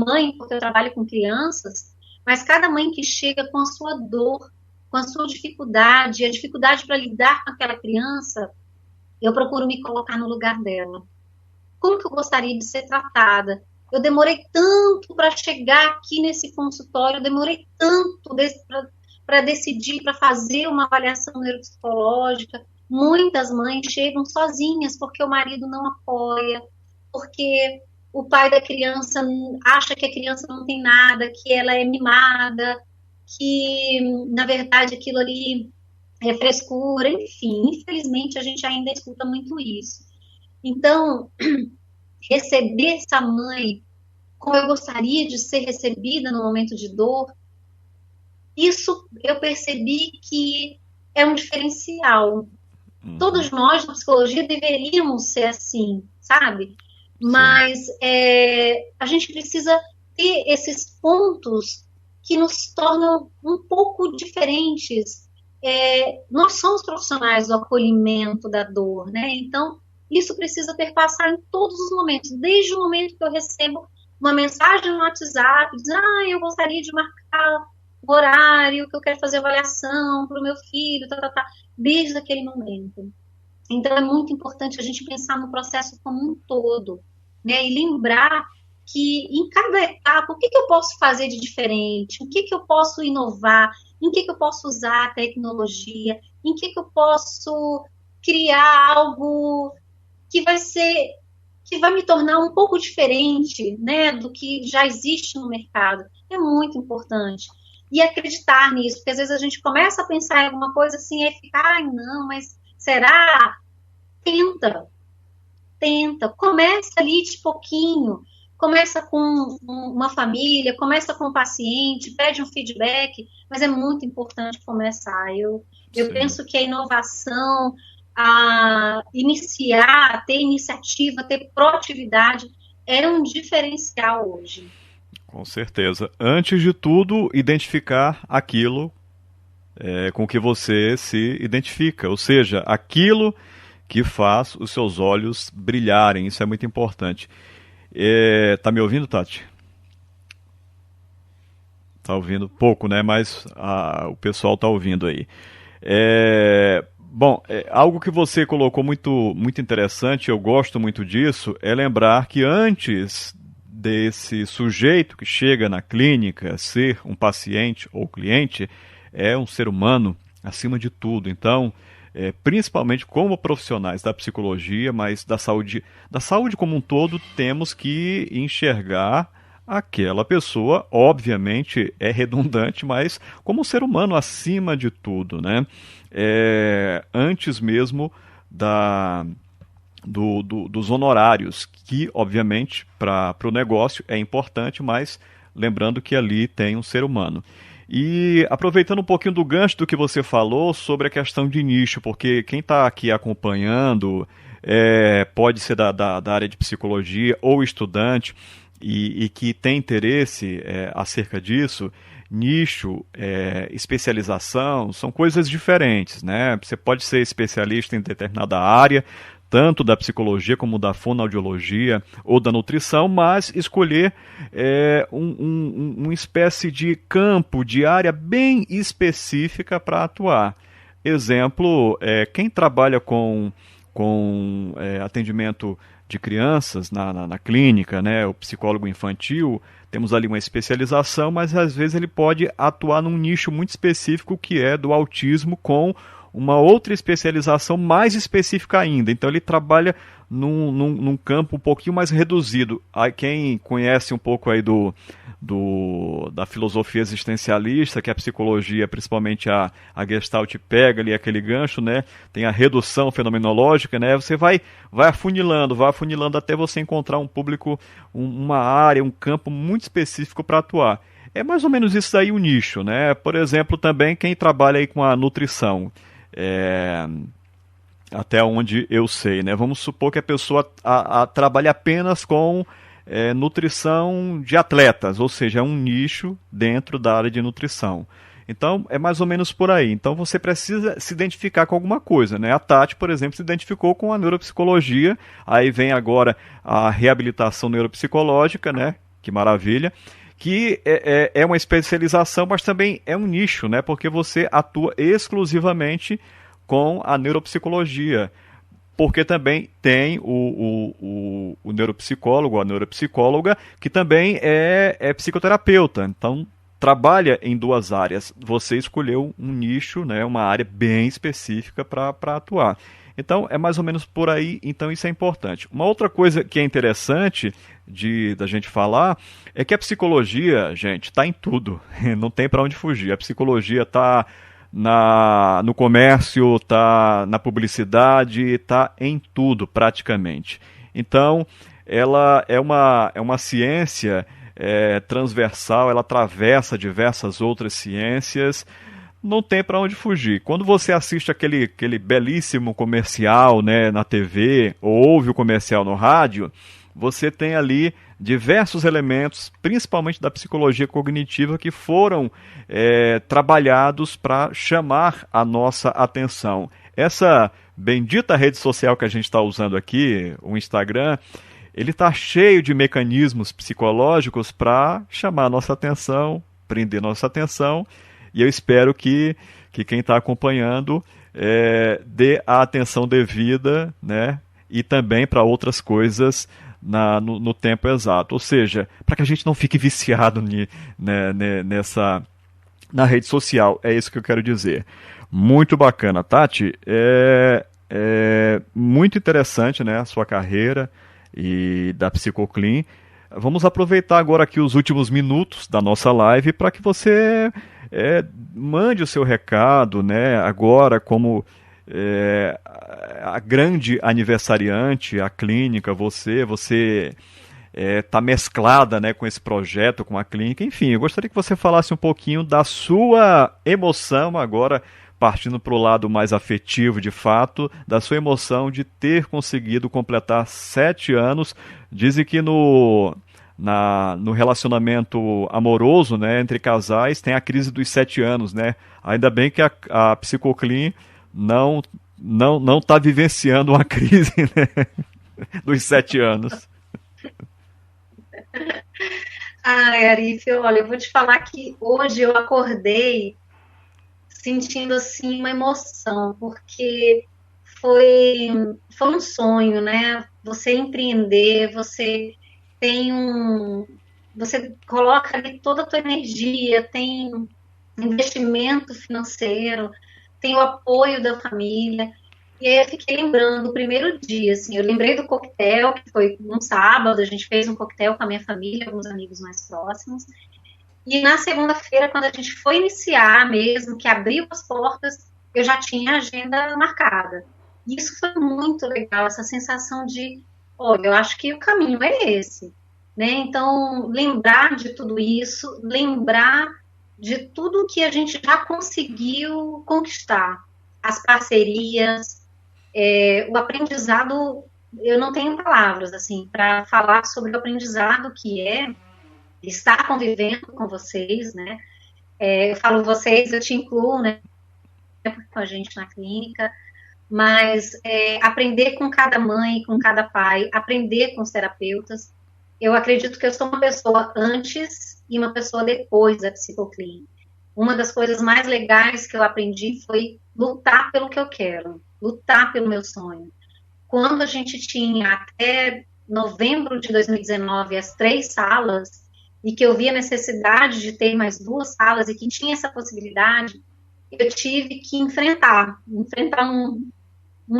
mãe porque eu trabalho com crianças, mas cada mãe que chega com a sua dor, com a sua dificuldade, a dificuldade para lidar com aquela criança, eu procuro me colocar no lugar dela. Como que eu gostaria de ser tratada? Eu demorei tanto para chegar aqui nesse consultório, eu demorei tanto para decidir, para fazer uma avaliação neuropsicológica. Muitas mães chegam sozinhas porque o marido não apoia, porque o pai da criança acha que a criança não tem nada, que ela é mimada, que, na verdade, aquilo ali é frescura, enfim, infelizmente a gente ainda escuta muito isso. Então, receber essa mãe como eu gostaria de ser recebida no momento de dor, isso eu percebi que é um diferencial. Todos nós, na psicologia, deveríamos ser assim, sabe? Mas a gente precisa ter esses pontos que nos tornam um pouco diferentes. Nós somos profissionais do acolhimento da dor, né? Então, isso precisa perpassar em todos os momentos, desde o momento que eu recebo uma mensagem no WhatsApp, diz, eu gostaria de marcar o horário, que eu quero fazer avaliação para o meu filho, desde aquele momento. Então, é muito importante a gente pensar no processo como um todo, né? E lembrar que em cada etapa, o que eu posso fazer de diferente, o que eu posso inovar, em que eu posso usar a tecnologia, em que eu posso criar algo que vai me tornar um pouco diferente, né, do que já existe no mercado. É muito importante. E acreditar nisso, porque às vezes a gente começa a pensar em alguma coisa assim, e fica, não, mas será? Tenta, começa ali de pouquinho, começa com uma família, começa com o paciente, pede um feedback, mas é muito importante começar. Eu penso que a inovação, a iniciar, a ter iniciativa, a ter proatividade, é um diferencial hoje. Com certeza. Antes de tudo, identificar aquilo com que você se identifica, ou seja, aquilo que faz os seus olhos brilharem. Isso é muito importante. Tá me ouvindo, Tati? Tá ouvindo pouco, né? Mas o pessoal tá ouvindo aí. Bom, algo que você colocou muito, muito interessante, eu gosto muito disso, é lembrar que antes desse sujeito que chega na clínica ser um paciente ou cliente é um ser humano acima de tudo. Então, principalmente como profissionais da psicologia, mas da saúde como um todo, temos que enxergar aquela pessoa, obviamente é redundante, mas como um ser humano acima de tudo, né? Antes mesmo dos honorários, que obviamente para o negócio é importante, mas lembrando que ali tem um ser humano. E aproveitando um pouquinho do gancho do que você falou sobre a questão de nicho, porque quem está aqui acompanhando pode ser da área de psicologia ou estudante e que tem interesse acerca disso. Nicho, especialização, são coisas diferentes, né? Você pode ser especialista em determinada área, tanto da psicologia como da fonoaudiologia ou da nutrição, mas escolher uma espécie de campo, de área bem específica para atuar. Exemplo, quem trabalha com atendimento de crianças na clínica, né, o psicólogo infantil, temos ali uma especialização, mas às vezes ele pode atuar num nicho muito específico que é do autismo, com uma outra especialização mais específica ainda. Então ele trabalha num campo um pouquinho mais reduzido. Aí, quem conhece um pouco aí da filosofia existencialista, que a psicologia, principalmente a Gestalt, pega ali aquele gancho, né? Tem a redução fenomenológica, né? Você vai afunilando até você encontrar um público, uma área, um campo muito específico para atuar. É mais ou menos isso aí o nicho, né? Por exemplo, também quem trabalha aí com a nutrição, até onde eu sei, né? Vamos supor que a pessoa trabalha apenas com nutrição de atletas, ou seja, é um nicho dentro da área de nutrição. Então, é mais ou menos por aí. Então, você precisa se identificar com alguma coisa, né? A Tati, por exemplo, se identificou com a neuropsicologia, aí vem agora a reabilitação neuropsicológica, né? Que maravilha. Que é uma especialização, mas também é um nicho, né? Porque você atua exclusivamente com a neuropsicologia. Porque também tem o neuropsicólogo, a neuropsicóloga, que também é psicoterapeuta. Então, trabalha em duas áreas. Você escolheu um nicho, né? Uma área bem específica para atuar. Então, é mais ou menos por aí, então isso é importante. Uma outra coisa que é interessante da gente falar é que a psicologia, gente, está em tudo, não tem para onde fugir. A psicologia está no comércio, está na publicidade, está em tudo praticamente. Então, ela é uma ciência transversal, ela atravessa diversas outras ciências, não tem para onde fugir. Quando você assiste aquele belíssimo comercial, né, na TV, ou ouve o comercial no rádio, você tem ali diversos elementos, principalmente da psicologia cognitiva, que foram trabalhados para chamar a nossa atenção. Essa bendita rede social que a gente está usando aqui, o Instagram, ele está cheio de mecanismos psicológicos para chamar a nossa atenção, prender nossa atenção, e eu espero que quem está acompanhando dê a atenção devida, né? E também para outras coisas no tempo exato. Ou seja, para que a gente não fique viciado na rede social. É isso que eu quero dizer. Muito bacana, Tati. Muito interessante, né, a sua carreira e da PsicoClean. Vamos aproveitar agora aqui os últimos minutos da nossa live para que você mande o seu recado, né? Agora, como a grande aniversariante, a clínica, você está mesclada, né, com esse projeto, com a clínica. Enfim, eu gostaria que você falasse um pouquinho da sua emoção agora, partindo para o lado mais afetivo, de fato, da sua emoção de ter conseguido completar 7 anos. Dizem que no relacionamento amoroso, né, entre casais, tem a crise dos 7 anos, né? Ainda bem que a PsicoClean não está vivenciando uma crise, né, dos 7 anos. Arif, olha, eu vou te falar que hoje eu acordei sentindo assim uma emoção, porque foi um sonho, né? Você empreender, você você coloca ali toda a tua energia, tem investimento financeiro, tem o apoio da família. E aí eu fiquei lembrando, o primeiro dia, assim, eu lembrei do coquetel, que foi um sábado, a gente fez um coquetel com a minha família, alguns amigos mais próximos. E na segunda-feira, quando a gente foi iniciar mesmo, que abriu as portas, eu já tinha a agenda marcada. E isso foi muito legal, essa sensação de, olha, eu acho que o caminho é esse, né? Então, lembrar de tudo isso, lembrar de tudo que a gente já conseguiu conquistar, as parcerias, o aprendizado, eu não tenho palavras, assim, para falar sobre o aprendizado que é estar convivendo com vocês, né? Eu falo vocês, eu te incluo, né? Com a gente na clínica, mas aprender com cada mãe, com cada pai, aprender com os terapeutas. Eu acredito que eu sou uma pessoa antes e uma pessoa depois da psicoclínica. Uma das coisas mais legais que eu aprendi foi lutar pelo que eu quero, lutar pelo meu sonho. Quando a gente tinha até novembro de 2019 as 3 salas, e que eu vi a necessidade de ter mais 2 salas e que tinha essa possibilidade, eu tive que enfrentar um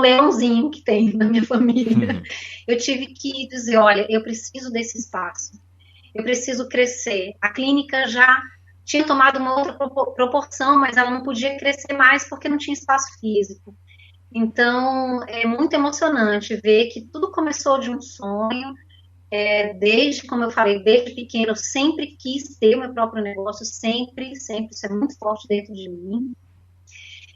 leãozinho que tem na minha família. Eu tive que dizer, olha, eu preciso desse espaço, eu preciso crescer. A clínica já tinha tomado uma outra proporção, mas ela não podia crescer mais porque não tinha espaço físico. Então, é muito emocionante ver que tudo começou de um sonho, desde, como eu falei, desde pequeno, eu sempre quis ter o meu próprio negócio, sempre, isso é muito forte dentro de mim.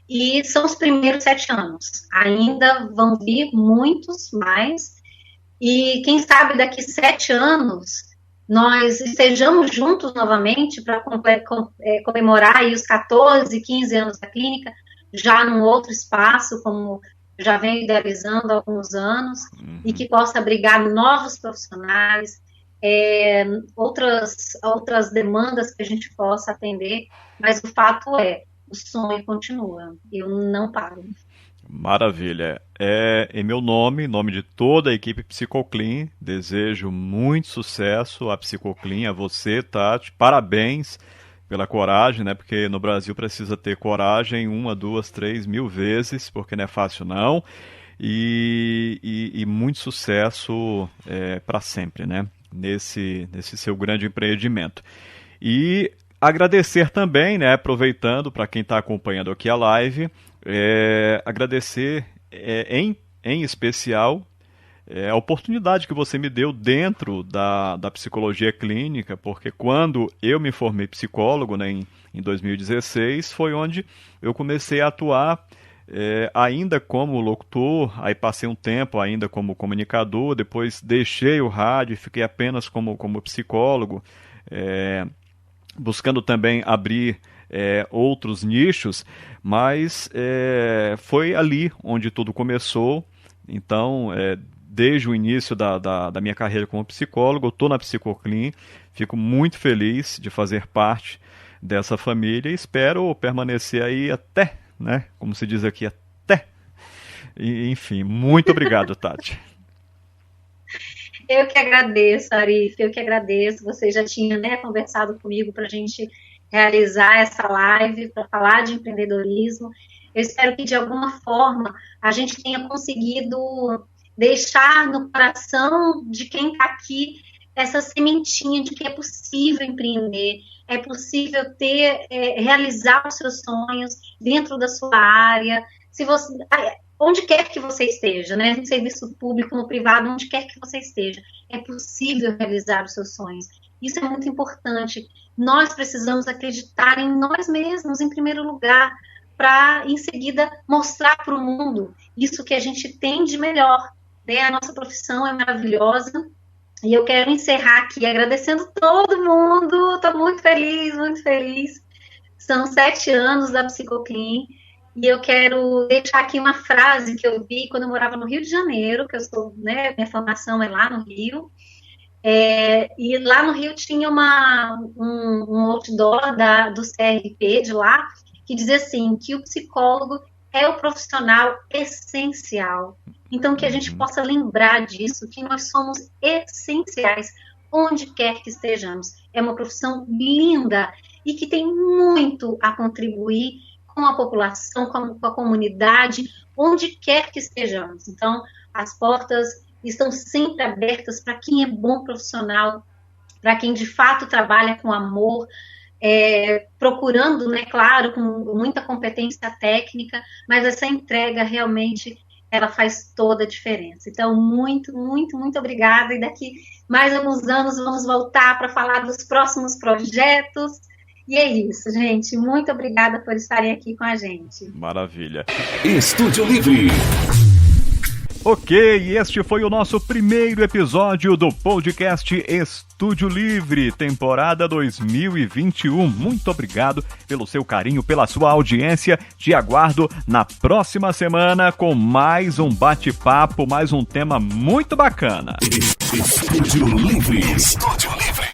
E são os primeiros 7 anos. Ainda vão vir muitos mais. E quem sabe daqui 7 anos nós estejamos juntos novamente para comemorar aí os 14, 15 anos da clínica, já num outro espaço, como já venho idealizando há alguns anos, e que possa abrigar novos profissionais, outras demandas que a gente possa atender, mas o fato o sonho continua, eu não paro. Maravilha. Em meu nome, em nome de toda a equipe Psicoclean, desejo muito sucesso à Psicoclean, a você, Tati. Parabéns pela coragem, né? Porque no Brasil precisa ter coragem 1, 2, 3 mil vezes, porque não é fácil não. E muito sucesso para sempre, né? Nesse seu grande empreendimento. E agradecer também, né? Aproveitando para quem está acompanhando aqui a live, agradecer em especial a oportunidade que você me deu dentro da psicologia clínica, porque quando eu me formei psicólogo, né, em 2016, foi onde eu comecei a atuar ainda como locutor, aí passei um tempo ainda como comunicador, depois deixei o rádio e fiquei apenas como psicólogo, buscando também abrir outros nichos, mas foi ali onde tudo começou. Então, desde o início da minha carreira como psicólogo, eu estou na Psicoclean, fico muito feliz de fazer parte dessa família e espero permanecer aí até, né, como se diz aqui, até. E, enfim, muito obrigado, Tati. Eu que agradeço, Arif, eu que agradeço. Você já tinha, né, conversado comigo para a gente realizar essa live, para falar de empreendedorismo. Eu espero que, de alguma forma, a gente tenha conseguido deixar no coração de quem está aqui essa sementinha de que é possível empreender, é possível realizar os seus sonhos dentro da sua área, onde quer que você esteja, né? No serviço público, no privado, onde quer que você esteja, é possível realizar os seus sonhos. Isso é muito importante. Nós precisamos acreditar em nós mesmos, em primeiro lugar, para, em seguida, mostrar para o mundo isso que a gente tem de melhor. Né? A nossa profissão é maravilhosa. E eu quero encerrar aqui agradecendo todo mundo. Estou muito feliz, muito feliz. São 7 anos da Psicoclean. E eu quero deixar aqui uma frase que eu vi quando eu morava no Rio de Janeiro, que eu sou, né, minha formação é lá no Rio. E lá no Rio tinha um outdoor do CRP de lá, que dizia assim, que o psicólogo é o profissional essencial. Então, que a gente possa lembrar disso, que nós somos essenciais. onde quer que estejamos. É uma profissão linda e que tem muito a contribuir com a população, com a comunidade, onde quer que estejamos. Então, as portas estão sempre abertas para quem é bom profissional, para quem de fato trabalha com amor, procurando, né, claro, com muita competência técnica, mas essa entrega realmente ela faz toda a diferença. Então, muito, muito, muito obrigada. E daqui mais alguns anos vamos voltar para falar dos próximos projetos. E é isso, gente. Muito obrigada por estarem aqui com a gente. Maravilha. Estúdio Livre. Ok, este foi o nosso primeiro episódio do podcast Estúdio Livre, temporada 2021. Muito obrigado pelo seu carinho, pela sua audiência. Te aguardo na próxima semana com mais um bate-papo, mais um tema muito bacana. Estúdio Livre. Estúdio Livre.